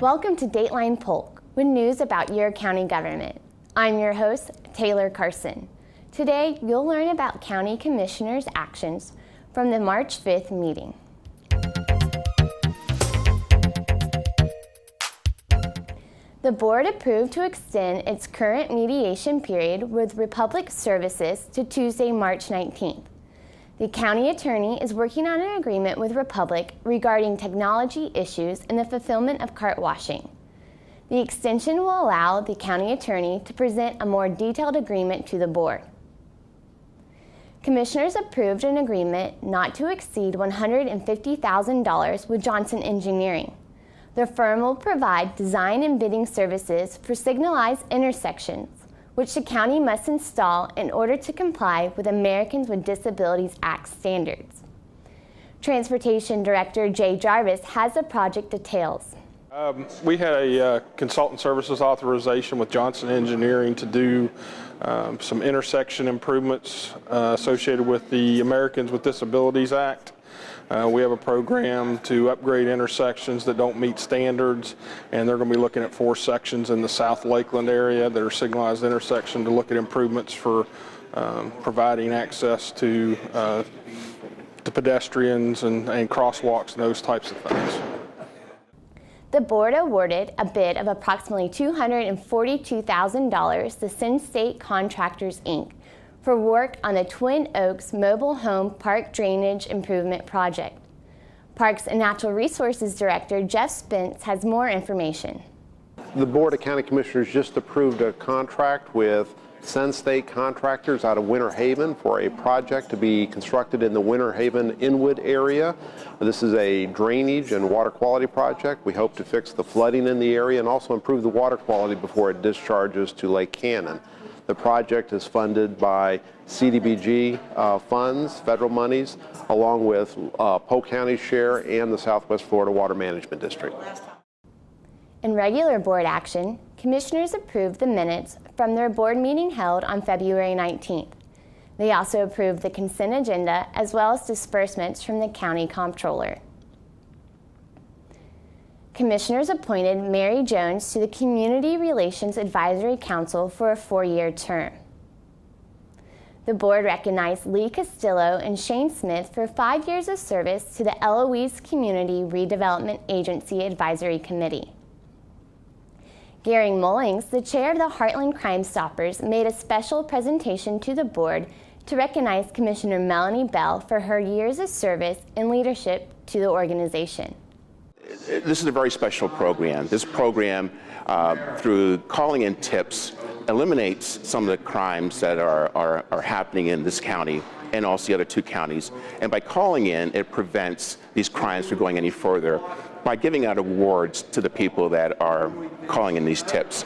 Welcome to Dateline Polk, with news about your county government. I'm your host, Taylor Carson. Today, you'll learn about County Commissioners' actions from the March 5th meeting. The board approved to extend its current mediation period with Republic Services to Tuesday, March 19th. The county attorney is working on an agreement with Republic regarding technology issues in the fulfillment of cart washing. The extension will allow the county attorney to present a more detailed agreement to the board. Commissioners approved an agreement not to exceed $150,000 with Johnson Engineering. The firm will provide design and bidding services for signalized intersections, which the county must install in order to comply with Americans with Disabilities Act standards. Transportation Director Jay Jarvis has the project details. We had a consultant services authorization with Johnson Engineering to do some intersection improvements associated with the Americans with Disabilities Act. We have a program to upgrade intersections that don't meet standards, and they're going to be looking at 4 sections in the South Lakeland area that are signalized intersection to look at improvements for providing access to pedestrians and crosswalks and those types of things. The board awarded a bid of approximately $242,000 to Sin State Contractors, Inc. for work on the Twin Oaks Mobile Home Park Drainage Improvement Project. Parks and Natural Resources Director Jeff Spence has more information. The Board of County Commissioners just approved a contract with Sin State Contractors out of Winter Haven for a project to be constructed in the Winter Haven Inwood area. This is a drainage and water quality project. We hope to fix the flooding in the area and also improve the water quality before it discharges to Lake Cannon. The project is funded by CDBG funds, federal monies, along with Polk County's share and the Southwest Florida Water Management District. In regular board action, commissioners approved the minutes from their board meeting held on February 19th. They also approved the consent agenda as well as disbursements from the county comptroller. Commissioners appointed Mary Jones to the Community Relations Advisory Council for a 4-year term. The board recognized Lee Castillo and Shane Smith for 5 years of service to the Eloise Community Redevelopment Agency Advisory Committee. Gary Mullings, the chair of the Heartland Crime Stoppers, made a special presentation to the board to recognize Commissioner Melanie Bell for her years of service and leadership to the organization. This is a very special program. This program, through calling in tips, eliminates some of the crimes that are happening in this county and also the other 2 counties. And by calling in, it prevents these crimes from going any further by giving out awards to the people that are calling in these tips.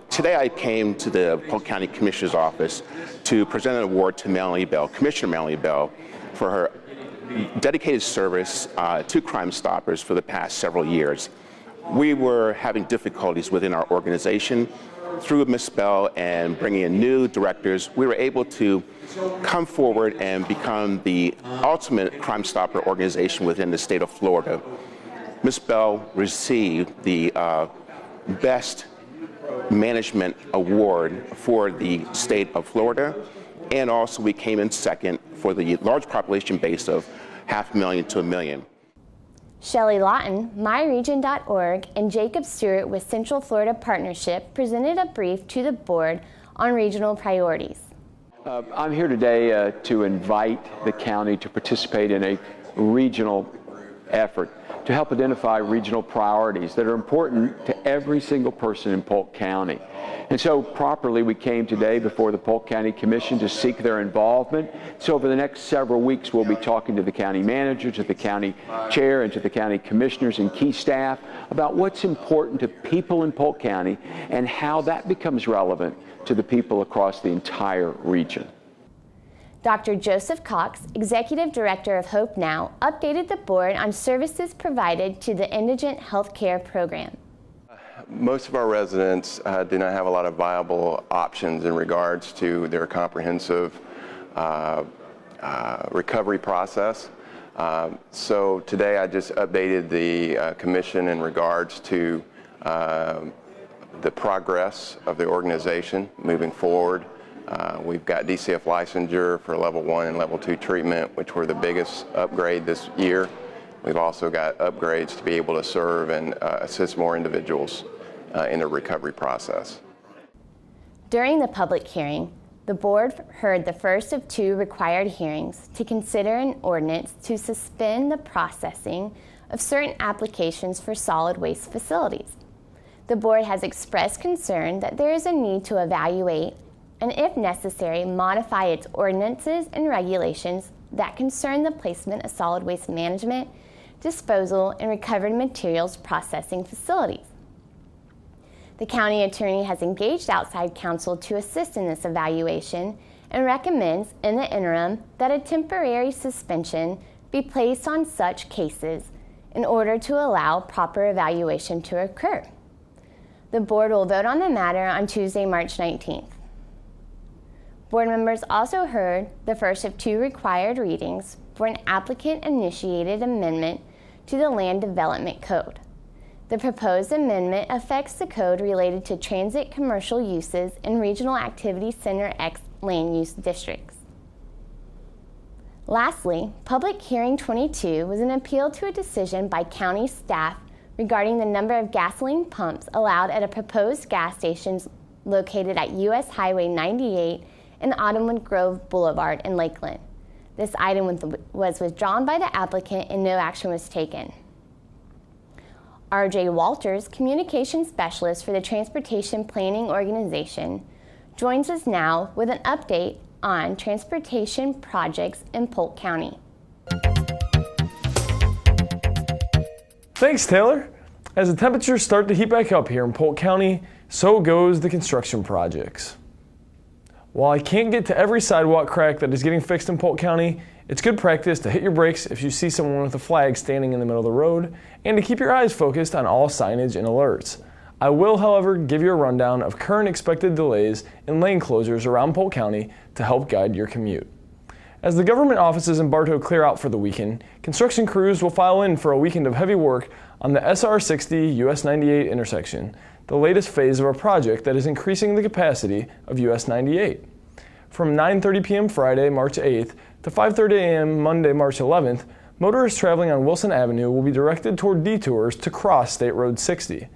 Today I came to the Polk County Commissioner's office to present an award to Melanie Bell, Commissioner Melanie Bell, for her dedicated service to Crime Stoppers for the past several years. We were having difficulties within our organization. Through Ms. Bell and bringing in new directors, we were able to come forward and become the ultimate Crime Stopper organization within the state of Florida. Ms. Bell received the Best Management Award for the state of Florida, and also we came in second for the large population base of 500,000 to 1 million. Shelley Lawton, myregion.org, and Jacob Stewart with Central Florida Partnership presented a brief to the board on regional priorities. I'm here today to invite the county to participate in a regional effort to help identify regional priorities that are important to every single person in Polk County. And so properly we came today before the Polk County Commission to seek their involvement. So over the next several weeks we'll be talking to the county manager, to the county chair, and to the county commissioners and key staff about what's important to people in Polk County and how that becomes relevant to the people across the entire region. Dr. Joseph Cox, Executive Director of Hope Now, updated the board on services provided to the Indigent Health Care Program. Most of our residents do not have a lot of viable options in regards to their comprehensive recovery process. So today I just updated the commission in regards to the progress of the organization moving forward. We've got DCF licensure for level 1 and level 2 treatment, which were the biggest upgrade this year. We've also got upgrades to be able to serve and assist more individuals in the recovery process. During the public hearing, the board heard the first of 2 required hearings to consider an ordinance to suspend the processing of certain applications for solid waste facilities. The board has expressed concern that there is a need to evaluate and, if necessary, modify its ordinances and regulations that concern the placement of solid waste management, disposal, and recovered materials processing facilities. The county attorney has engaged outside counsel to assist in this evaluation and recommends, in the interim, that a temporary suspension be placed on such cases in order to allow proper evaluation to occur. The board will vote on the matter on Tuesday, March 19th. Board members also heard the first of 2 required readings for an applicant-initiated amendment to the Land Development Code. The proposed amendment affects the code related to transit commercial uses in Regional Activity Center X land use districts. Lastly, Public Hearing 22 was an appeal to a decision by county staff regarding the number of gasoline pumps allowed at a proposed gas station located at U.S. Highway 98 and Autumnwood Grove Boulevard in Lakeland. This item was withdrawn by the applicant and no action was taken. R.J. Walters, Communication Specialist for the Transportation Planning Organization, joins us now with an update on transportation projects in Polk County. Thanks, Taylor. As the temperatures start to heat back up here in Polk County, so goes the construction projects. While I can't get to every sidewalk crack that is getting fixed in Polk County, it's good practice to hit your brakes if you see someone with a flag standing in the middle of the road, and to keep your eyes focused on all signage and alerts. I will, however, give you a rundown of current expected delays and lane closures around Polk County to help guide your commute. As the government offices in Bartow clear out for the weekend, construction crews will file in for a weekend of heavy work on the SR 60 US 98 intersection, the latest phase of a project that is increasing the capacity of US 98. From 9:30 p.m. Friday, March 8th to 5:30 a.m. Monday, March 11th, motorists traveling on Wilson Avenue will be directed toward detours to cross State Road 60.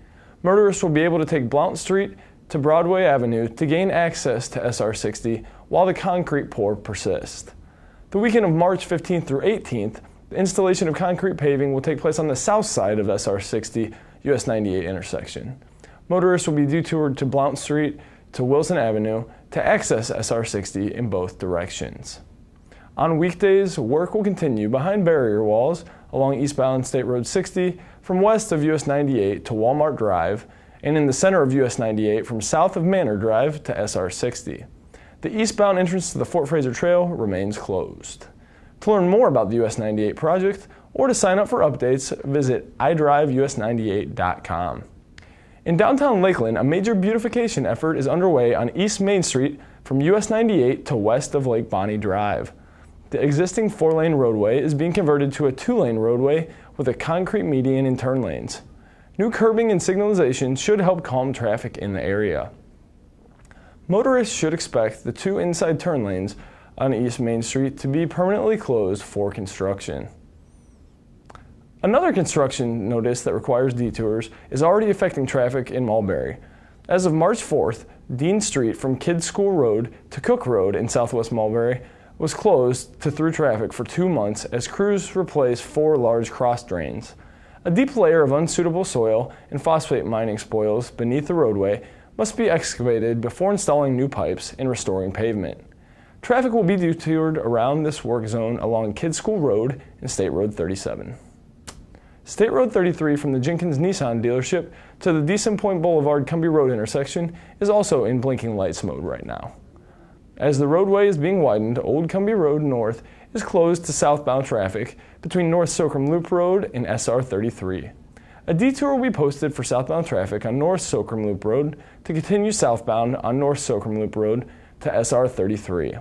Motorists will be able to take Blount Street to Broadway Avenue to gain access to SR 60 while the concrete pour persists. The weekend of March 15th through 18th, the installation of concrete paving will take place on the south side of SR 60 US 98 intersection. Motorists will be detoured to Blount Street to Wilson Avenue to access SR 60 in both directions. On weekdays, work will continue behind barrier walls along eastbound State Road 60 from west of US 98 to Walmart Drive, and in the center of US 98 from south of Manor Drive to SR 60. The eastbound entrance to the Fort Fraser Trail remains closed. To learn more about the US 98 project or to sign up for updates, visit idriveus98.com. In downtown Lakeland, a major beautification effort is underway on East Main Street from US 98 to west of Lake Bonnie Drive. The existing 4-lane roadway is being converted to a 2-lane roadway with a concrete median and turn lanes. New curbing and signalization should help calm traffic in the area. Motorists should expect the 2 inside turn lanes on East Main Street to be permanently closed for construction. Another construction notice that requires detours is already affecting traffic in Mulberry. As of March 4th, Dean Street from Kidd School Road to Cook Road in southwest Mulberry was closed to through traffic for 2 months as crews replaced 4 large cross drains. A deep layer of unsuitable soil and phosphate mining spoils beneath the roadway must be excavated before installing new pipes and restoring pavement. Traffic will be detoured around this work zone along Kidd School Road and State Road 37. State Road 33 from the Jenkins Nissan dealership to the Decent Point Boulevard Cumbie Road intersection is also in blinking lights mode right now. As the roadway is being widened, Old Cumbie Road North is closed to southbound traffic between North Socrum Loop Road and SR 33. A detour will be posted for southbound traffic on North Socrum Loop Road to continue southbound on North Socrum Loop Road to SR 33.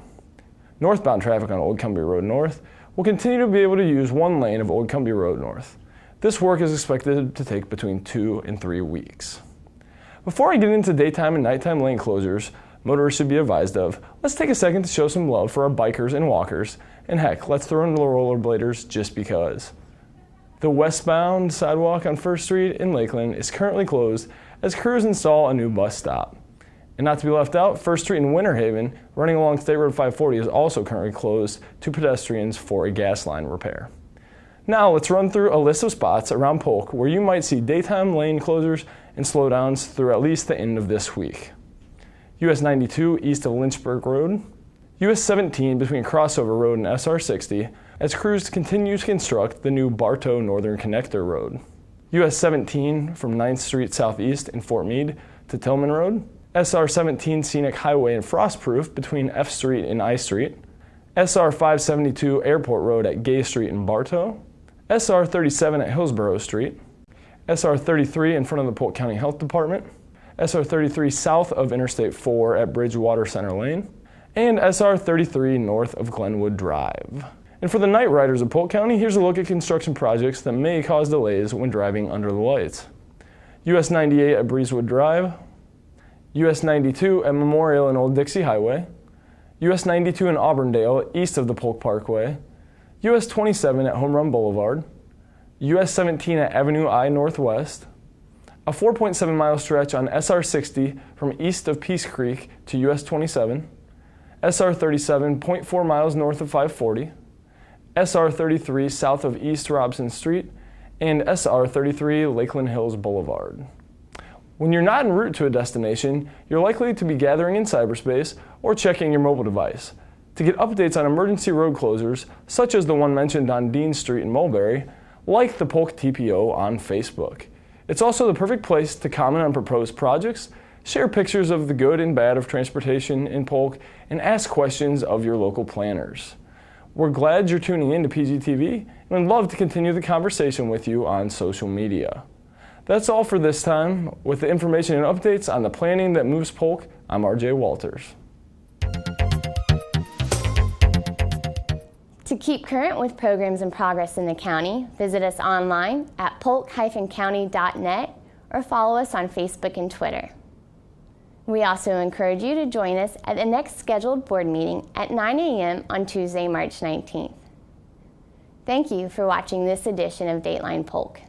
Northbound traffic on Old Cumbie Road North will will continue to be able to use one lane of Old Cumbie Road North. This work is expected to take between 2 and 3 weeks. Before I get into daytime and nighttime lane closures motorists should be advised of, let's take a second to show some love for our bikers and walkers, and heck, let's throw in the rollerbladers just because. The westbound sidewalk on 1st Street in Lakeland is currently closed as crews install a new bus stop. And not to be left out, 1st Street in Winter Haven, running along State Road 540, is also currently closed to pedestrians for a gas line repair. Now let's run through a list of spots around Polk where you might see daytime lane closures and slowdowns through at least the end of this week. US 92 east of Lynchburg Road, US 17 between Crossover Road and SR 60 as crews continue to construct the new Bartow Northern Connector Road. US 17 from 9th Street Southeast in Fort Meade to Tillman Road, SR 17 Scenic Highway and Frostproof between F Street and I Street, SR 572 Airport Road at Gay Street in Bartow, SR 37 at Hillsborough Street, SR 33 in front of the Polk County Health Department, SR 33 south of Interstate 4 at Bridgewater Center Lane, and SR 33 north of Glenwood Drive. And for the night riders of Polk County, here's a look at construction projects that may cause delays when driving under the lights. US 98 at Breezewood Drive, US 92 at Memorial and Old Dixie Highway, US 92 in Auburndale east of the Polk Parkway, US 27 at Home Run Boulevard, US 17 at Avenue I Northwest, a 4.7 mile stretch on SR 60 from east of Peace Creek to US 27, SR 37 0.4 miles north of 540, SR 33 south of East Robson Street, and SR 33 Lakeland Hills Boulevard. When you're not en route to a destination, you're likely to be gathering in cyberspace or checking your mobile device. To get updates on emergency road closures, such as the one mentioned on Dean Street in Mulberry, like the Polk TPO on Facebook. It's also the perfect place to comment on proposed projects, share pictures of the good and bad of transportation in Polk, and ask questions of your local planners. We're glad you're tuning in to PGTV and would love to continue the conversation with you on social media. That's all for this time. With the information and updates on the planning that moves Polk, I'm RJ Walters. To keep current with programs in progress in the county, visit us online at polk-county.net or follow us on Facebook and Twitter. We also encourage you to join us at the next scheduled board meeting at 9 a.m. on Tuesday, March 19th. Thank you for watching this edition of Dateline Polk.